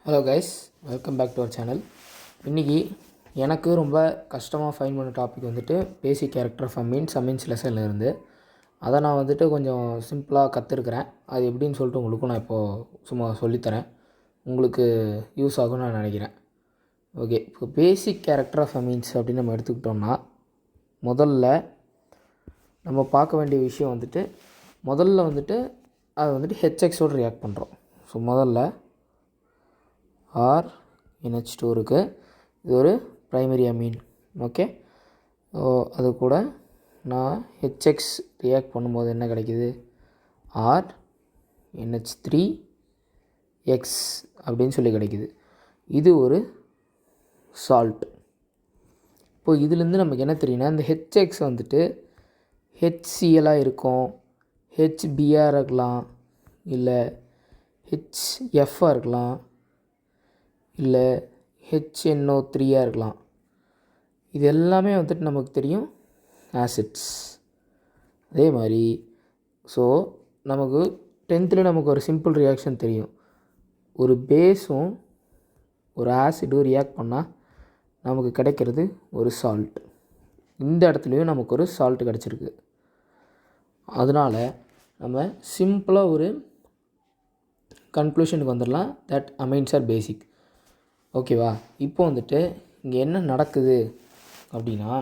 Hello guys, welcome back to our channel. இன்றைக்கி எனக்கு ரொம்ப கஷ்டமாக ஃபைன் பண்ண டாபிக் வந்துட்டு பேசிக் கேரக்டர் ஆஃப் அமீன்ஸ் லெசனில் இருந்து அதை நான் வந்துட்டு கொஞ்சம் சிம்பிளாக கற்றுருக்கிறேன். அது எப்படின்னு சொல்லிட்டு உங்களுக்கும் நான் இப்போது சும்மா சொல்லித்தரேன். உங்களுக்கு யூஸ் ஆகும்னு நான் நினைக்கிறேன். ஓகே, இப்போ பேசிக் கேரக்டர் ஆஃப் அமீன்ஸ் அப்படின்னு நம்ம எடுத்துக்கிட்டோம்னா முதல்ல நம்ம பார்க்க வேண்டிய விஷயம் முதல்ல அதை வந்துட்டு ஹெச்எக்ஸோடு ரியாக்ட் பண்ணுறோம். ஸோ முதல்ல ஆர் NH2 இருக்குது. இது ஒரு ப்ரைமரி அமீன். ஓகே, அது கூட நான் ஹெச்எக்ஸ் ரியாக்ட் பண்ணும்போது என்ன கிடைக்கிது? ஆர் NH3 எக்ஸ் அப்படின்னு சொல்லி கிடைக்கிது. இது ஒரு சால்ட். இப்போது இதுலேருந்து நமக்கு என்ன தெரியும்னா, இந்த ஹெச்எக்ஸ் HCl இருக்கும், HBr இருக்கலாம், இல்லை HF இருக்கலாம், இல்லை HNO3 இருக்கலாம். இது எல்லாமே நமக்கு தெரியும் ஆசிட்ஸ். அதே மாதிரி நமக்கு 10th நமக்கு ஒரு சிம்பிள் ரியாக்ஷன் தெரியும். ஒரு பேஸும் ஒரு ஆசிடும் ரியாக்ட் பண்ணால் நமக்கு கிடைக்கிறது ஒரு சால்ட். இந்த இடத்துலையும் நமக்கு ஒரு சால்ட் கிடச்சிருக்கு. அதனால் நம்ம சிம்பிளாக ஒரு கன்க்ளூஷனுக்கு வந்துடலாம், தட் அமைன்ஸ் ஆர் பேசிக். ஓகேவா? இப்போ இங்கே என்ன நடக்குது அப்படின்னா,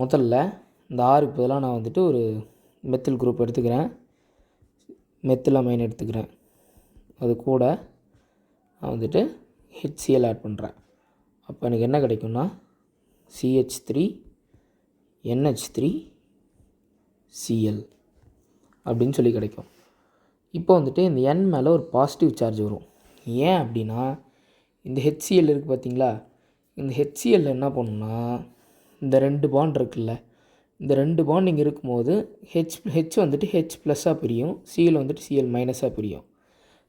முதல்ல இந்த ஆறுக்கு பதிலாக நான் ஒரு மெத்தில் குரூப் எடுத்துக்கிறேன், மெத்தில் அமைன் எடுத்துக்கிறேன். அது கூட நான் HCl ஆட் பண்ணுறேன். அப்போ எனக்கு என்ன கிடைக்கும்னா CH3 NH3 Cl அப்படின்னு சொல்லி கிடைக்கும். இப்போ இந்த N மேலே ஒரு பாசிட்டிவ் சார்ஜ் வரும். ஏன் அப்படின்னா, இந்த HCl இருக்குது பார்த்தீங்களா, இந்த HCl என்ன பண்ணுன்னா, இந்த 2 பாண்ட் இருக்குல்ல, இந்த 2 பாண்ட் இங்கே இருக்கும்போது H H ப்ளஸ்ஸாக பிரியும், Cl Cl மைனஸாக பிரியும்.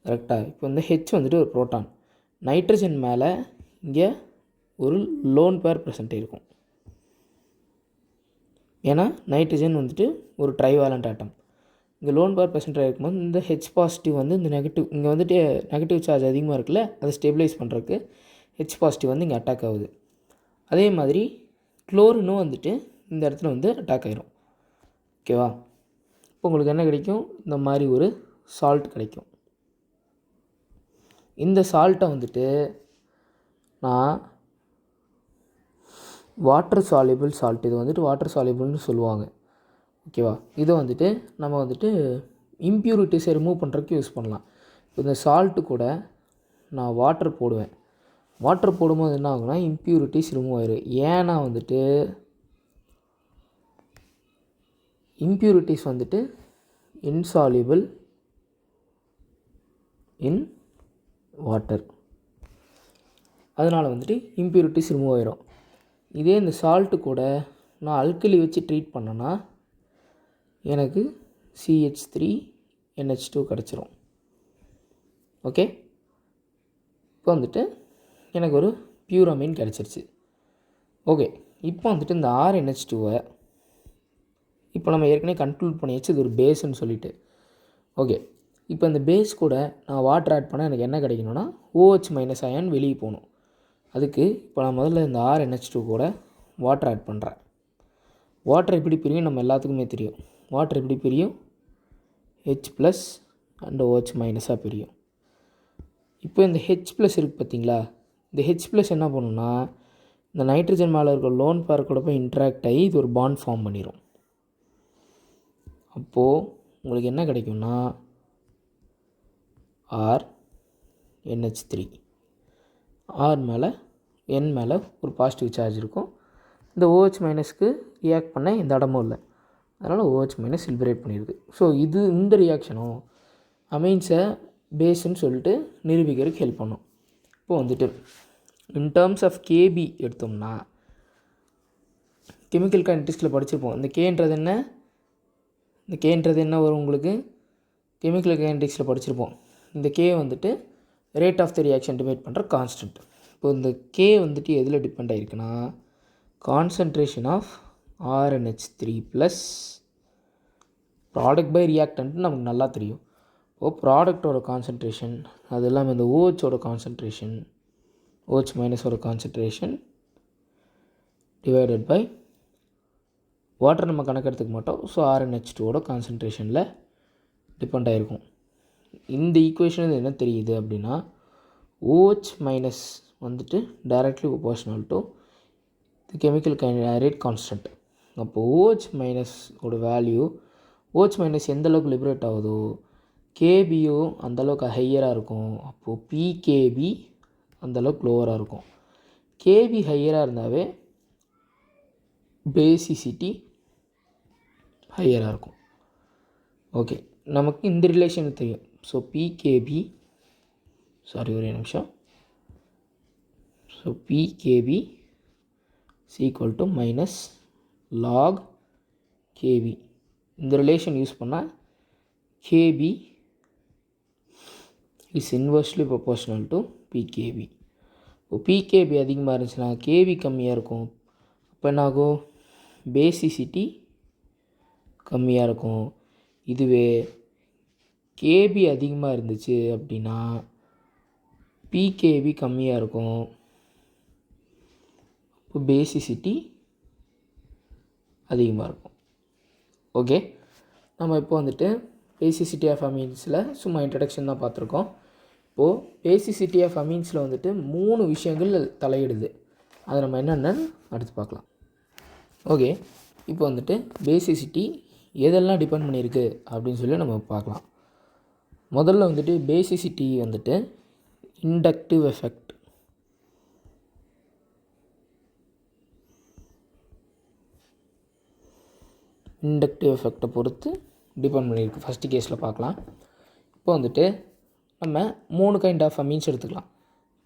கரெக்டாக? இப்போ H ஒரு புரோட்டான். நைட்ரஜன் மேலே இங்கே ஒரு லோன் பேர் ப்ரெசென்ட் இருக்கும். ஏன்னா நைட்ரஜன் ஒரு ட்ரைவேலண்ட் ஆட்டம். இங்கே லோன் பேர் ப்ரெசென்ட் இருக்கும்போது இந்த H பாசிட்டிவ் இந்த நெகட்டிவ், இங்கே நெகட்டிவ் சார்ஜ் அதிகமாக இருக்குல்ல, அதை ஸ்டெபிலைஸ் பண்ணுறதுக்கு H பாசிட்டிவ் இங்கே அட்டாக் ஆகுது. அதே மாதிரி குளோரினும் இந்த இடத்துல அட்டாக் ஆகிரும். ஓகேவா? இப்போ உங்களுக்கு என்ன கிடைக்கும்? இந்த மாதிரி ஒரு சால்ட் கிடைக்கும். இந்த சால்ட்டை நான் வாட்டர் சால்யூபிள் சால்ட், இது வாட்டர் சால்யூபிள்னு சொல்லுவாங்க. ஓகேவா? இதை நம்ம இம்ப்யூரிட்டிஸை ரிமூவ் பண்ணுறதுக்கு யூஸ் பண்ணலாம். இந்த சால்ட்டு கூட நான் வாட்டர் போடுவேன். வாட்டர் போடும்போது என்ன ஆகுனா, இம்ப்யூரிட்டிஸ் ரிமூவ் ஆயிடும். ஏன்னா இம்ப்யூரிட்டிஸ் இன்சால்யூபிள் இன் வாட்டர். அதனால் இம்ப்யூரிட்டிஸ் ரிமூவ் ஆயிரும். இதே இந்த சால்ட்டு கூட நான் அல்கலி வச்சு ட்ரீட் பண்ணேன்னா எனக்கு CH3 NH2 கிடச்சிரும். ஓகே, இப்போ எனக்கு ஒரு பியூர் அமீன் கிடச்சிருச்சு. ஓகே, இப்போ இந்த RNH2-வை இப்போ நம்ம ஏற்கனவே கன்க்ளூட் பண்ணியாச்சு, இது ஒரு பேஸ்ன்னு சொல்லிட்டு. ஓகே, இப்போ இந்த பேஸ் கூட நான் வாட்டர் ஆட் பண்ணால் எனக்கு என்ன கிடைக்கணும்னா OH மைனஸ் அயன் வெளியே போகணும். அதுக்கு இப்போ நான் முதல்ல இந்த RNH2 கூட வாட்டர் ஆட் பண்ணுறேன். வாட்டர் எப்படி பிரியும் நம்ம எல்லாத்துக்குமே தெரியும். வாட்டர் எப்படி பிரியும்? H ப்ளஸ் அண்ட் OH மைனஸாக பிரியும். இப்போ இந்த H ப்ளஸ் இருக்குது பார்த்தீங்களா, இந்த H ப்ளஸ் என்ன பண்ணுன்னா, இந்த நைட்ரஜன் மேலே இருக்கிற லோன் பேர் கூட போய் இன்ட்ராக்ட் ஆகி இது ஒரு பாண்ட் ஃபார்ம் பண்ணிடும். அப்போது உங்களுக்கு என்ன கிடைக்கும்னா RNH3. ஆர் மேலே N மேலே ஒரு பாசிட்டிவ் சார்ஜ் இருக்கும். இந்த OH மைனஸ்க்கு ரியாக்ட் பண்ண எந்த இடமும் இல்லை, அதனால் OH மைனஸ் லிபரேட் பண்ணிடுது. ஸோ இந்த ரியாக்ஷனும் அமைன்ஸை பேஸ்ன்னு சொல்லிட்டு நிரூபிக்கிறதுக்கு ஹெல்ப் பண்ணும். இப்போது இன் டேர்ம்ஸ் ஆஃப் KB எடுத்தோம்னா, கெமிக்கல் கைனடிக்ஸில் படிச்சிருப்போம். இந்த கேன்றது என்ன வரும் உங்களுக்கு? கெமிக்கல் கைனடிக்ஸில் படிச்சிருப்போம். இந்த K rate of the reaction divide பண்ணுற கான்ஸ்டன்ட். இப்போ இந்த K எதில் டிபெண்ட் ஆகிருக்குன்னா, concentration of RNH3 plus product by reactant நமக்கு நல்லா தெரியும். ப்ராடக்டோட கான்சன்ட்ரேஷன், அது இல்லாமல் இந்த ஓஹோட கான்சன்ட்ரேஷன், OH மைனஸோட கான்சன்ட்ரேஷன் டிவைடட் பை வாட்டர் நம்ம கணக்கெடுத்துக்க மாட்டோம். ஸோ RnH2ஓட கான்சன்ட்ரேஷனில் டிபெண்ட் ஆகிருக்கும். இந்த ஈக்குவேஷன் என்ன தெரியுது அப்படின்னா OH மைனஸ் வந்துட்டு directly proportional to the chemical rate constant. அப்போது OH மைனஸோட வேல்யூ, OH மைனஸ் எந்த அளவுக்கு லிபரேட் ஆகுதோ கேபியும் அந்தளவுக்கு ஹையராக இருக்கும். அப்போது PKB அந்தளவுக்கு லோவராக இருக்கும். கேபி ஹையராக இருந்தாவே பேசிசிட்டி ஹையராக இருக்கும். ஓகே, நமக்கு இந்த ரிலேஷன் தெரியும். ஸோ பிகேபி, ஒரே நிமிஷம். So pKb equal to minus log Kb. இந்த ரிலேஷன் யூஸ் பண்ணால் Kb is inversely proportional to pKb. இப்போ பிகேபி அதிகமாக இருந்துச்சுன்னா கேபி கம்மியாக இருக்கும். அப்போ என்னாகும்? பேசிசிட்டி கம்மியாக இருக்கும். இதுவே கேபி அதிகமாக இருந்துச்சு அப்படின்னா பிகேபி கம்மியாக இருக்கும். இப்போ பேசிசிட்டி அதிகமாக இருக்கும். ஓகே, நம்ம இப்போ வந்துட்டு பேசிசிட்டி ஆஃப் அமீன்ஸில் சும்மா இன்ட்ரடக்ஷன் தான் பார்த்துருக்கோம். இப்போது பேசிசிட்டி ஆஃப் அமீன்ஸில் வந்துட்டு 3 விஷயங்கள் தலையிடுது. அதை நம்ம என்னென்னு அடுத்து பார்க்கலாம். ஓகே, இப்போ வந்துட்டு பேசிசிட்டி எதெல்லாம் டிபெண்ட் பண்ணியிருக்கு அப்படின்னு சொல்லி நம்ம பார்க்கலாம். முதல்ல வந்துட்டு பேசிசிட்டி வந்துட்டு இண்டக்டிவ் எஃபெக்ட். இண்டக்டிவ் எஃபெக்டை பொறுத்து டிபெண்ட் பண்ணியிருக்கு. ஃபஸ்ட்டு கேஸில் பார்க்கலாம். இப்போ வந்துட்டு நம்ம 3 கைண்ட் ஆஃப் அமீன்ஸ் எடுத்துக்கலாம்.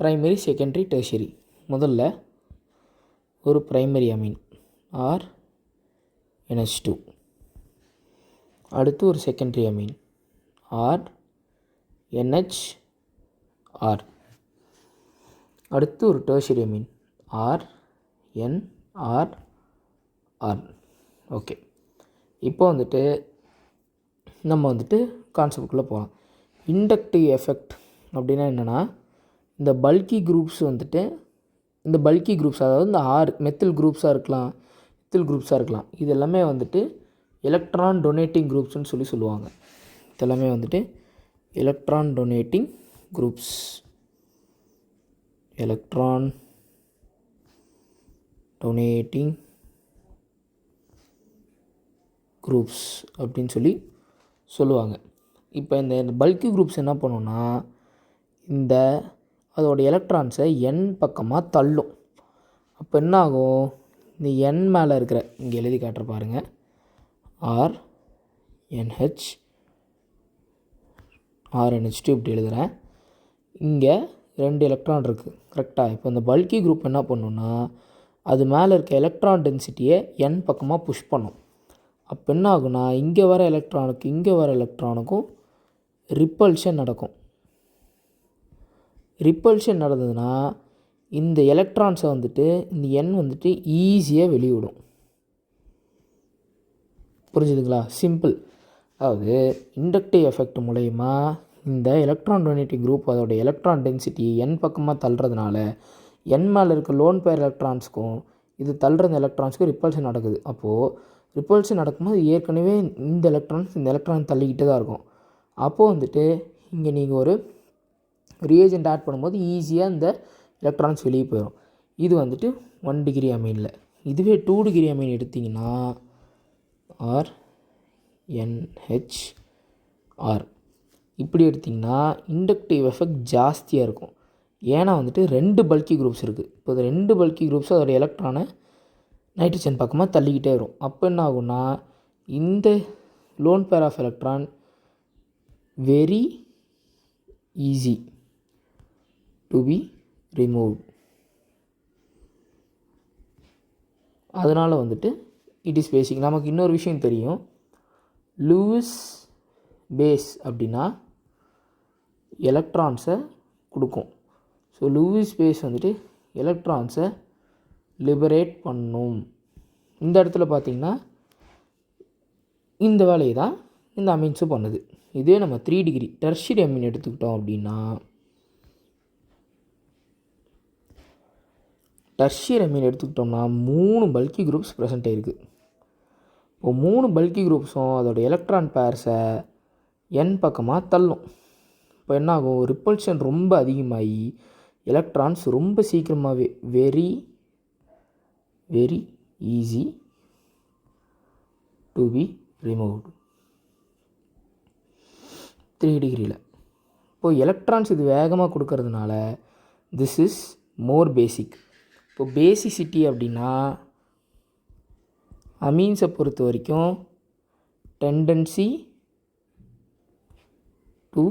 Primary, secondary, tertiary. முதல்ல ஒரு ப்ரைமரி அமீன் RNH2. அடுத்து ஒரு செகண்டரி அமீன் RNHR. அடுத்து ஒரு டெர்ஷரி அமீன் RNRR. ஓகே, இப்போ வந்துட்டு நம்ம வந்துட்டு கான்செப்டுக்குள்ளே போகலாம். இண்டக்டிவ் எஃபெக்ட் அப்படின்னா என்னென்னா, இந்த பல்கி குரூப்ஸ் வந்துட்டு, இந்த பல்கி குரூப்ஸ் அதாவது இந்த மெத்தில் குரூப்ஸாக இருக்கலாம், இத்தில் குரூப்ஸாக இருக்கலாம், இது எல்லாமே வந்துட்டு எலக்ட்ரான் டொனேட்டிங் குரூப்ஸ்னு சொல்லுவாங்க. இதெல்லாமே வந்துட்டு electron donating groups, electron donating groups அப்படின்னு சொல்லுவாங்க. இப்போ இந்த பல்கி குரூப்ஸ் என்ன பண்ணுன்னா, இந்த அதோடய எலக்ட்ரான்ஸை N பக்கமாக தள்ளும். அப்போ என்ன ஆகும்? இந்த N மேலே இருக்கிற, இங்கே எழுதி காட்டுற பாருங்கள், RNH2 இப்படி எழுதுகிறேன். இங்கே 2 எலக்ட்ரான் இருக்குது, கரெக்டாக? இப்போ இந்த பல்கி குரூப் என்ன பண்ணுன்னா, அது மேலே இருக்க எலக்ட்ரான் டென்சிட்டியை N பக்கமாக புஷ் பண்ணும். அப்போ என்ன ஆகுனா, இங்கே வர எலக்ட்ரானுக்கும் ரிப்பல்ஷன் நடக்கும். ரிப்பல்ஷன் நடந்ததுன்னா இந்த எலக்ட்ரான்ஸை வந்துட்டு இந்த N வந்துட்டு ஈஸியாக வெளியிடும். புரிஞ்சுதுங்களா? சிம்பிள். அதாவது இண்டக்டிவ் எஃபெக்ட் மூலயமா இந்த எலக்ட்ரான் டொனேட்டிங் குரூப் அதோட எலக்ட்ரான் டென்சிட்டி N பக்கமாக தள்ளுறதுனால N மேலே இருக்க லோன் பேர் எலக்ட்ரான்ஸுக்கும் இது தள்ளுற எலக்ட்ரான்ஸுக்கும் ரிப்பல்ஷன் நடக்குது. அப்போது ரிப்பல்ஷன் நடக்கும்போது ஏற்கனவே இந்த எலக்ட்ரான் தள்ளிக்கிட்டே தான் இருக்கும். அப்போது வந்துட்டு இங்கே நீங்கள் ஒரு ரியேஜெண்ட் ஆட் பண்ணும்போது ஈஸியாக இந்த எலக்ட்ரான்ஸ் வெளியே போயிடும். இது வந்துட்டு 1 டிகிரி அமீனில். இதுவே 2 டிகிரி அமீன் எடுத்திங்கன்னா RNHR இப்படி எடுத்திங்கன்னா இண்டக்டிவ் எஃபெக்ட் ஜாஸ்தியாக இருக்கும். ஏன்னா வந்துட்டு 2 பல்கி குரூப்ஸ் இருக்குது. இப்போ 2 பல்கி குரூப்ஸ் அதோடய எலக்ட்ரானை நைட்ரஜன் பக்கமாக தள்ளிக்கிட்டே வரும். அப்போ என்ன ஆகும்னா, இந்த lone pair of electron very easy to be remove. அதனால் வந்துட்டு இட் இஸ் பேசிக். நமக்கு இன்னொரு விஷயம் தெரியும், லூயிஸ் பேஸ் அப்படின்னா எலக்ட்ரான்ஸை கொடுக்கும். ஸோ லூயிஸ் பேஸ் வந்துட்டு எலக்ட்ரான்ஸை லிபரேட் பண்ணும். இந்த இடத்துல பார்த்திங்கன்னா இந்த வேலையை தான் இந்த அமீன்ஸும் பண்ணுது. இதே நம்ம 3 டிகிரி டெர்ஷியரி அமீன் எடுத்துக்கிட்டோம் அப்படின்னா டெர்ஷியரி அமீன் எடுத்துக்கிட்டோம்னா 3 பல்கி குரூப்ஸ் ப்ரெசென்ட் ஆகிருக்கு. இப்போ 3 பல்கி குரூப்ஸும் அதோடய எலக்ட்ரான் பேர்ஸை என் பக்கமாக தள்ளும். இப்போ என்ன ஆகும், ரிப்பல்ஷன் ரொம்ப அதிகமாகி எலக்ட்ரான்ஸ் ரொம்ப சீக்கிரமாகவே very very easy to B removed 3 டிகிரியில். இப்போது எலக்ட்ரான்ஸ் இது வேகமாக கொடுக்கறதுனால திஸ் இஸ் மோர் பேசிக். இப்போ பேசிசிட்டி அப்படின்னா அமீன்ஸை பொறுத்த வரைக்கும் டெண்டன்சி டு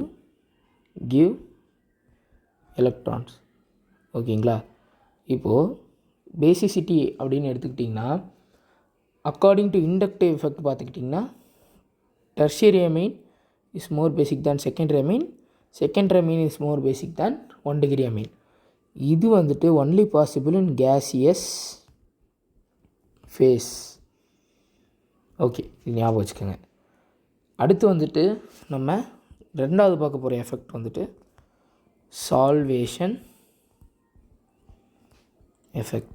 கிவ் எலக்ட்ரான்ஸ். ஓகேங்களா? இப்போது பேசிசிட்டி அப்படின்னு எடுத்துக்கிட்டிங்கன்னா அக்கார்டிங் டு இண்டக்டிவ் எஃபெக்ட் பார்த்துக்கிட்டிங்கன்னா tertiary amine is more basic than secondary amine, secondary amine is more basic than 1 degree amine. இது வந்துட்டு only possible in gaseous phase. Okay, இது ஞாபகம் வச்சுக்கோங்க. அடுத்து வந்துட்டு நம்ம ரெண்டாவது பார்க்க போகிற எஃபெக்ட் வந்துட்டு சால்வேஷன் எஃபெக்ட்.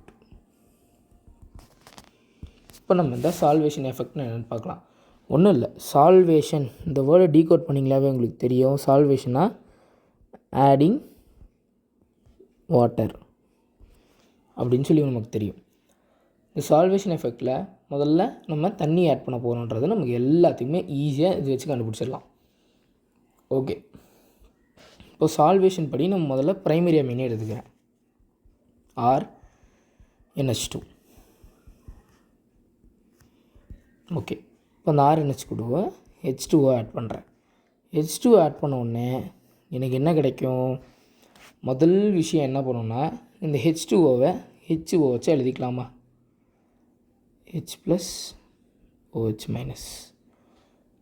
இப்போ நம்ம இந்த சால்வேஷன் எஃபெக்ட்னு என்னென்னு பார்க்கலாம். ஒன்றும் இல்லை, சால்வேஷன் இந்த வேர்டை டீகோட் பண்ணிங்களாவே உங்களுக்கு தெரியும். சால்வேஷனா ஆடிங் வாட்டர் அப்படின்னு சொல்லி நமக்கு தெரியும். இந்த சால்வேஷன் எஃபெக்டில் முதல்ல நம்ம தண்ணி ஆட் பண்ண போகிறோன்றது நமக்கு எல்லாத்துக்குமே ஈஸியாக இது வச்சு கண்டுபிடிச்சிடலாம். ஓகே, இப்போ சால்வேஷன் படி நம்ம முதல்ல ப்ரைமரி அமீனே எடுத்துக்கிறேன், ஆர் NH2. ஓகே, இப்போ அந்த RNH2 H2O ஆட் பண்ணுறேன். H2 ஆட் பண்ண உடனே எனக்கு என்ன கிடைக்கும்? முதல் விஷயம் என்ன பண்ணணும்னா இந்த H2Oவை HO வச்சு எழுதிக்கலாமா, H + OH -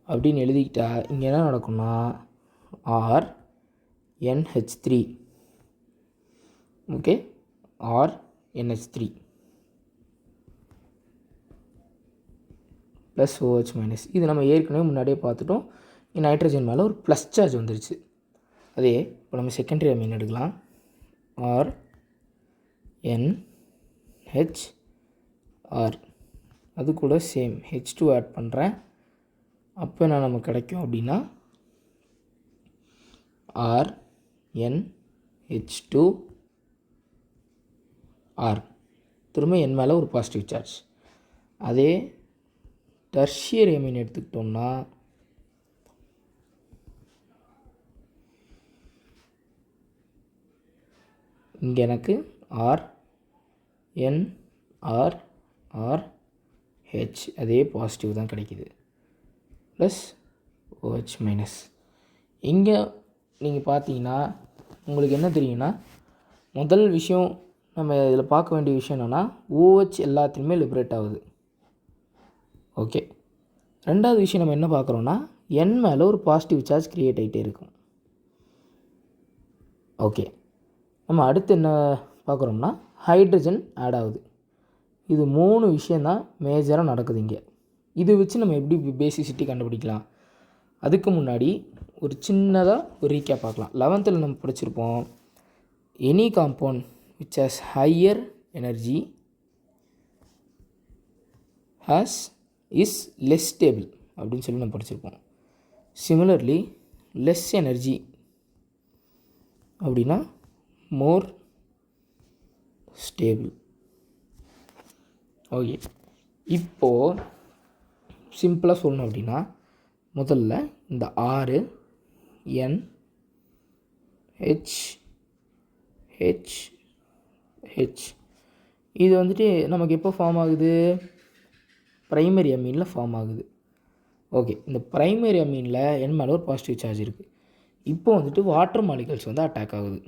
அப்படின்னு எழுதிக்கிட்டா இங்கே என்ன நடக்கும்னா RNH3. Okay, RNH3 plus OH - இது நம்ம ஏற்கனவே முன்னாடியே பார்த்துட்டோம். நைட்ரஜன் மேலே ஒரு ப்ளஸ் சார்ஜ் வந்துருச்சு. அதே இப்போ நம்ம செகண்டரி அமீன் எடுக்கலாம், RNHR. அது கூட சேம் H2 ஆட் பண்ணுறேன். அப்போ என்ன நமக்கு கிடைக்கும் அப்படின்னா RNH2R. திரும்ப என் மேலே ஒரு பாசிட்டிவ் சார்ஜ். அதே டெர்ஷியரி அமீன் எடுத்துக்கிட்டோம்னா இங்கே எனக்கு RNRRH அதே பாசிட்டிவ் தான் கிடைக்கிது, ப்ளஸ் OH-. இங்கே நீங்கள் பார்த்தீங்கன்னா உங்களுக்கு என்ன தெரியும்னா முதல் விஷயம் நம்ம இதில் பார்க்க வேண்டிய விஷயம் என்னென்னா OH எல்லாத்துலேயுமே லிபரேட் ஆகுது. ஓகே, ரெண்டாவது விஷயம் நம்ம என்ன பார்க்குறோன்னா என் மேலே ஒரு பாசிட்டிவ் சார்ஜ் க்ரியேட் ஆகிட்டே இருக்கும். ஓகே, நம்ம அடுத்து என்ன பார்க்குறோம்னா ஹைட்ரஜன் ஆட் ஆகுது. இது 3 விஷயந்தான் மேஜராக நடக்குது இங்கே. இது வச்சு நம்ம எப்படி பேசிசிட்டி கண்டுபிடிக்கலாம்? அதுக்கு முன்னாடி ஒரு சின்னதாக ஒரு ரீகேப் பார்க்கலாம். 11th நம்ம படிச்சிருப்போம், any compound which has higher energy is less stable அப்படின்னு சொல்லி நம்ம படிச்சிருப்போம். சிமிலர்லி லெஸ் எனர்ஜி அப்படின்னா மோர் ஸ்டேபிள். ஓகே, இப்போது சிம்பிளாக சொல்லணும் அப்படின்னா முதல்ல இந்த RNHH இது வந்துட்டு நமக்கு எப்போ ஃபார்ம் ஆகுது? ப்ரைமரி அமீனில் ஃபார்ம் ஆகுது. ஓகே, இந்த ப்ரைமரி அமீனில் என் மேலே ஒரு பாசிட்டிவ் சார்ஜ் இருக்குது. இப்போ வந்துட்டு வாட்டர் மாலிகல்ஸ் வந்து அட்டாக் ஆகுது.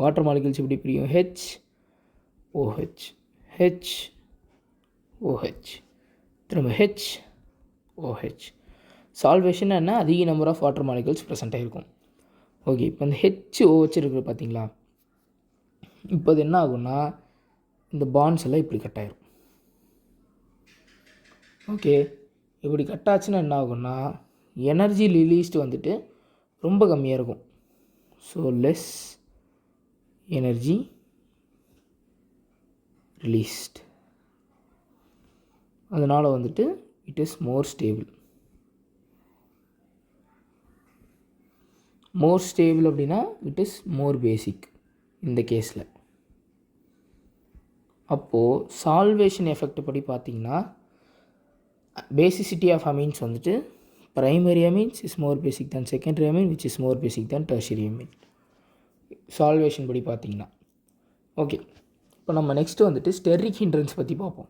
வாட்டர் மாலிகல்ஸ் எப்படி பிரியும்? HOH HOH திரும்ப HOH. சால்வேஷன் என்ன? அதிக number of water molecules present ஆகிருக்கும். ஓகே, இப்போ இந்த HOH இருக்குது பார்த்தீங்களா? இப்போ அது என்ன ஆகும்னா இந்த பாண்ட்ஸ் எல்லாம் இப்படி கட் ஆகிரும். ஓகே, இப்படி கட் ஆச்சுன்னா என்ன ஆகும்னா எனர்ஜி ரிலீஸ்டு வந்துட்டு ரொம்ப கம்மியாக இருக்கும். ஸோ லெஸ் எனர்ஜி ரிலீஸ்ட், அதனால் வந்துட்டு it is more stable. More stable அப்படின்னா இட் இஸ் மோர் பேசிக் இந்த கேஸில். அப்போது சால்வேஷன் எஃபெக்ட் படி பார்த்திங்கன்னா பேசிசிட்டி ஆஃப் அமீன்ஸ் வந்துட்டு primary amines is more basic than secondary amine which is more basic than tertiary amine. Salvation படி பார்த்திங்கன்னா ஓகே. இப்போ நம்ம நெக்ஸ்ட்டு வந்துட்டு ஸ்டெரிக் ஹிண்ட்ரன்ஸ் பற்றி பார்ப்போம்.